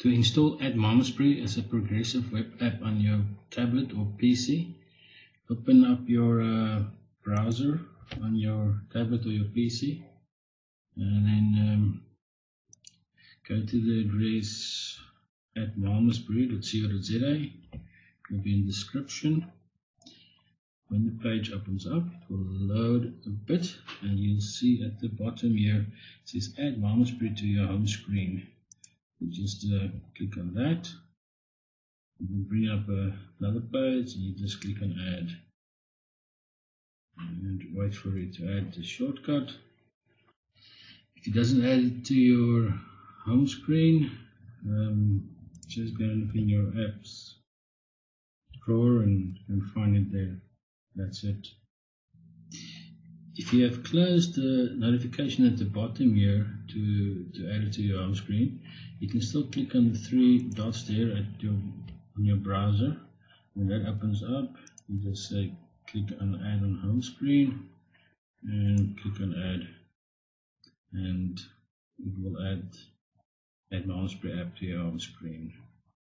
To install atMalmesbury as a progressive web app on your tablet or PC, open up your browser on your tablet or your PC, and then go to the address atmalmesbury.co.za. It will be in the description. When the page opens up, it will load a bit, and you'll see at the bottom here it says Add Malmesbury to your home screen. You just click on that. It will bring up another page, and you just click on Add. And wait for it to add the shortcut. If it doesn't add it to your home screen, just go and look in your apps drawer and find it there. That's it. If you have closed the notification at the bottom here to add it to your home screen, you can still click on the three dots there on your browser. When that opens up, you just say click on Add on Home Screen and click on Add, and it will add atMalmesbury app to your home screen.